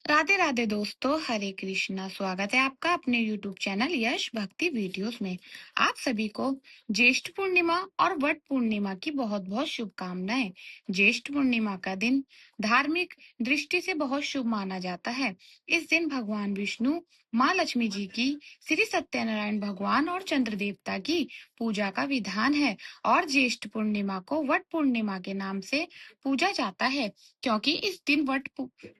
राधे राधे दोस्तों, हरे कृष्णा। स्वागत है आपका अपने YouTube चैनल यश भक्ति वीडियोस में। आप सभी को ज्येष्ठ पूर्णिमा और वट पूर्णिमा की बहुत बहुत शुभकामनाएं। ज्येष्ठ पूर्णिमा का दिन धार्मिक दृष्टि से बहुत शुभ माना जाता है। इस दिन भगवान विष्णु, माँ लक्ष्मी जी की, श्री सत्यनारायण भगवान और चंद्र देवता की पूजा का विधान है। और ज्येष्ठ पूर्णिमा को वट पूर्णिमा के नाम से पूजा जाता है, क्योंकि इस दिन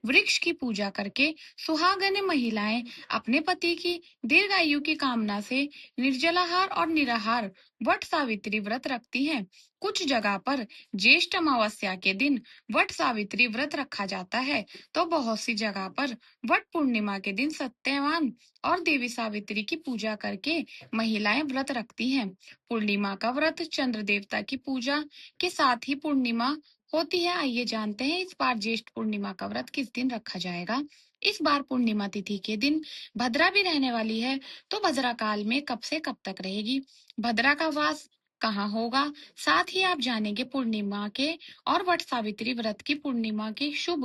वृक्ष की पूजा करके सुहागन महिलाएं अपने पति की दीर्घायु की कामना से निर्जलाहार और निराहार वट सावित्री व्रत रखती हैं। कुछ जगह पर ज्येष्ठ अमावस्या के दिन वट सावित्री व्रत रखा जाता है, तो बहुत सी जगह पर वट पूर्णिमा के दिन सत्यवान और देवी सावित्री की पूजा करके महिलाएं व्रत रखती हैं। पूर्णिमा का व्रत चंद्र देवता की पूजा के साथ ही पूर्णिमा होती है। आइए जानते हैं इस बार ज्येष्ठ पूर्णिमा का व्रत किस दिन रखा जाएगा। इस बार पूर्णिमा तिथि के दिन भद्रा भी रहने वाली है, तो भद्रा काल में कब से कब तक रहेगी, भद्रा का वास कहाँ होगा, साथ ही आप जानेंगे पूर्णिमा के और वट सावित्री व्रत की पूर्णिमा के शुभ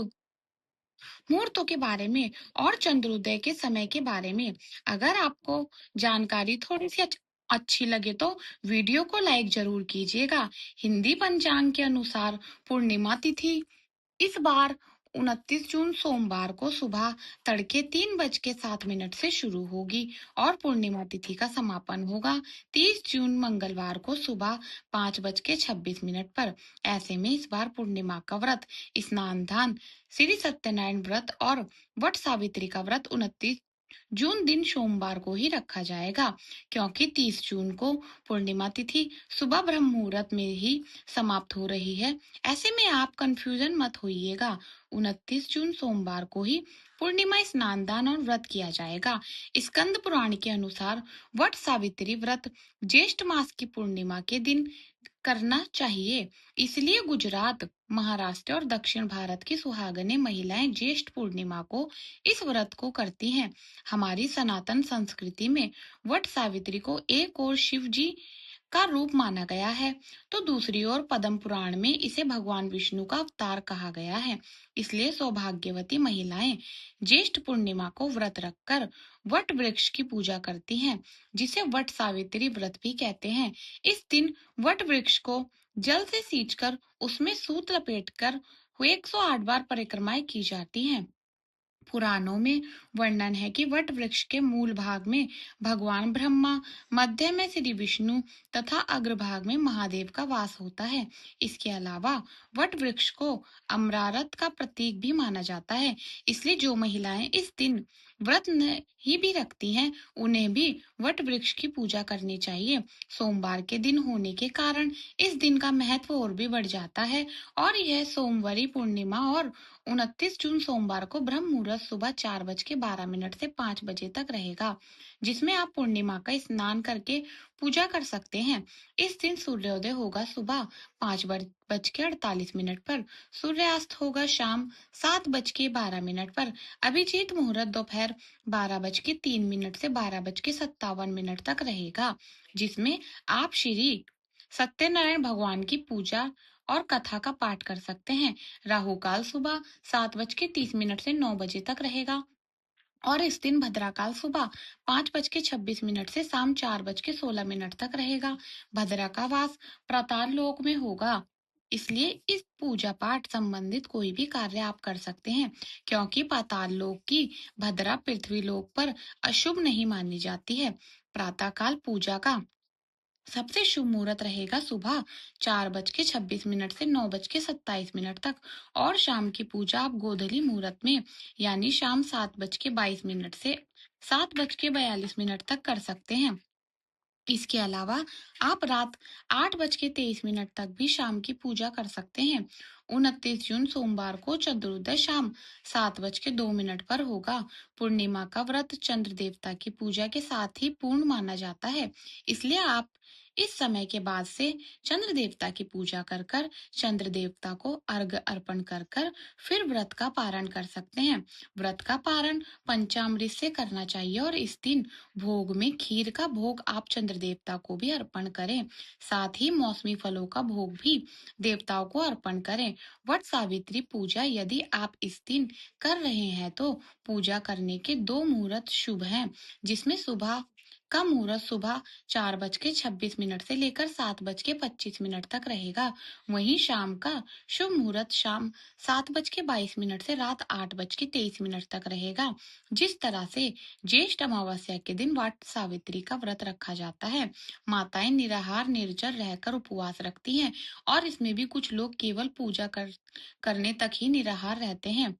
मुहूर्तों के बारे में और चंद्रोदय के समय के बारे में। अगर आपको जानकारी थोड़ी सी अच्छी लगे तो वीडियो को लाइक जरूर कीजिएगा। हिंदी पंचांग के अनुसार पूर्णिमा तिथि इस बार 29 जून सोमवार को सुबह तड़के 3:07 से शुरू होगी और पूर्णिमा तिथि का समापन होगा 30 जून मंगलवार को सुबह 5:26 पर। ऐसे में इस बार पूर्णिमा का व्रत, स्नान दान, श्री सत्यनारायण व्रत और वट सावित्री का व्रत 29 जून दिन सोमवार को ही रखा जाएगा, क्योंकि 30 जून को पूर्णिमा तिथि सुबह ब्रह्म मुहूर्त में ही समाप्त हो रही है। ऐसे में आप कंफ्यूजन मत होइएगा। 29 जून सोमवार को ही पूर्णिमा स्नान दान और व्रत किया जाएगा। स्कंद पुराण के अनुसार वट सावित्री व्रत ज्येष्ठ मास की पूर्णिमा के दिन करना चाहिए। इसलिए गुजरात, महाराष्ट्र और दक्षिण भारत की सुहागनें महिलाएं ज्येष्ठ पूर्णिमा को इस व्रत को करती हैं। हमारी सनातन संस्कृति में वट सावित्री को एक और शिव जी का रूप माना गया है, तो दूसरी ओर पद्म पुराण में इसे भगवान विष्णु का अवतार कहा गया है। इसलिए सौभाग्यवती महिलाएं ज्येष्ठ पूर्णिमा को व्रत रखकर वट वृक्ष की पूजा करती हैं, जिसे वट सावित्री व्रत भी कहते हैं। इस दिन वट वृक्ष को जल से सींचकर उसमें सूत लपेटकर 108 बार परिक्रमाएं की जाती हैं। पुराणों में वर्णन है कि वट वृक्ष के मूल भाग में भगवान ब्रह्मा, मध्य में श्री विष्णु तथा अग्रभाग में महादेव का वास होता है। इसके अलावा वट वृक्ष को अमरारत का प्रतीक भी माना जाता है। इसलिए जो महिलाएं इस दिन व्रत नहीं भी रखती हैं, उन्हें भी वट वृक्ष की पूजा करनी चाहिए। सोमवार के दिन होने के कारण इस दिन का महत्व और भी बढ़ जाता है, और यह सोमवारी पूर्णिमा और 29 जून सोमवार को ब्रह्म मुहूर्त सुबह 4:12 से 5 बजे तक रहेगा, जिसमें आप पूर्णिमा का स्नान करके पूजा कर सकते हैं। इस दिन सूर्योदय होगा सुबह 5:48 पर, सूर्यास्त होगा शाम 7:12 पर। अभिजीत मुहूर्त दोपहर 12:03 से 12:57 तक रहेगा, जिसमें आप श्री सत्यनारायण भगवान की पूजा और कथा का पाठ कर सकते हैं। राहु काल सुबह 7:30 से 9 बजे तक रहेगा, और इस दिन भद्रा काल सुबह 5:26 से शाम 4:16 तक रहेगा। भद्रा का वास पाताल लोक में होगा। इसलिए इस पूजा पाठ संबंधित कोई भी कार्य आप कर सकते हैं, क्योंकि पाताल लोक की भद्रा पृथ्वी लोक पर अशुभ नहीं मानी जाती है। प्रातः काल पूजा का सबसे शुभ मुहूर्त रहेगा सुबह 4:26 से 9:27 तक, और शाम की पूजा आप गोधूली मुहूर्त में यानी शाम 7:22 से 7:42 तक कर सकते हैं। इसके अलावा आप रात 8:23 तक भी शाम की पूजा कर सकते हैं। 29 जून सोमवार को चंद्रोदय शाम 7:02 पर होगा। पूर्णिमा का व्रत चंद्र देवता की पूजा के साथ ही पूर्ण माना जाता है। इसलिए आप इस समय के बाद से चंद्र देवता की पूजा कर कर चंद्र देवता को अर्घ्य अर्पण कर कर फिर व्रत का पारण कर सकते हैं। व्रत का पारण पंचामृत से करना चाहिए और इस दिन भोग में खीर का भोग आप चंद्र देवता को भी अर्पण करें। साथ ही मौसमी फलों का भोग भी देवताओं को अर्पण करें। वट सावित्री पूजा यदि आप इस दिन कर रहे हैं तो पूजा करने के दो मुहूर्त शुभ हैं, जिसमें सुबह का मुहूर्त सुबह 4:26 से लेकर 7:25 तक रहेगा। वहीं शाम का शुभ मुहूर्त शाम 7:22 से रात 8:23 तक रहेगा। जिस तरह से ज्येष्ठ अमावस्या के दिन वट सावित्री का व्रत रखा जाता है, माताएं निराहार निर्जर रहकर उपवास रखती हैं और इसमें भी कुछ लोग केवल करने तक ही निराहार रहते हैं।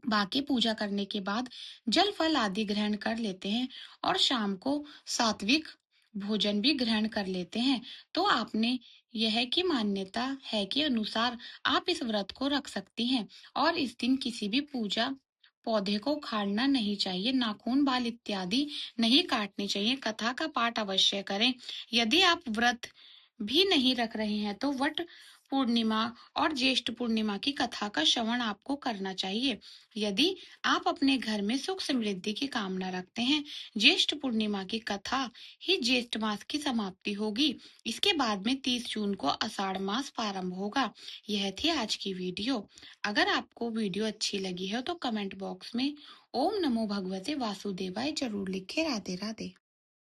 बाकी पूजा करने के बाद जल फल आदि ग्रहण कर लेते हैं और शाम को सात्विक भोजन भी ग्रहण कर लेते हैं। तो आपने यह की मान्यता है कि अनुसार आप इस व्रत को रख सकती हैं और इस दिन किसी भी पूजा पौधे को उखाड़ना नहीं चाहिए, नाखून बाल इत्यादि नहीं काटने चाहिए। कथा का पाठ अवश्य करें। यदि आप व्रत भी नहीं रख रहे हैं तो वट पूर्णिमा और ज्येष्ठ पूर्णिमा की कथा का श्रवण आपको करना चाहिए। यदि आप अपने घर में सुख समृद्धि की कामना रखते हैं, ज्येष्ठ पूर्णिमा की कथा ही ज्येष्ठ मास की समाप्ति होगी। इसके बाद में 30 जून को आषाढ़ मास प्रारंभ होगा। यह थी आज की वीडियो। अगर आपको वीडियो अच्छी लगी है तो कमेंट बॉक्स में ओम नमो भगवते वासुदेवाय जरूर लिखें। राधे राधे।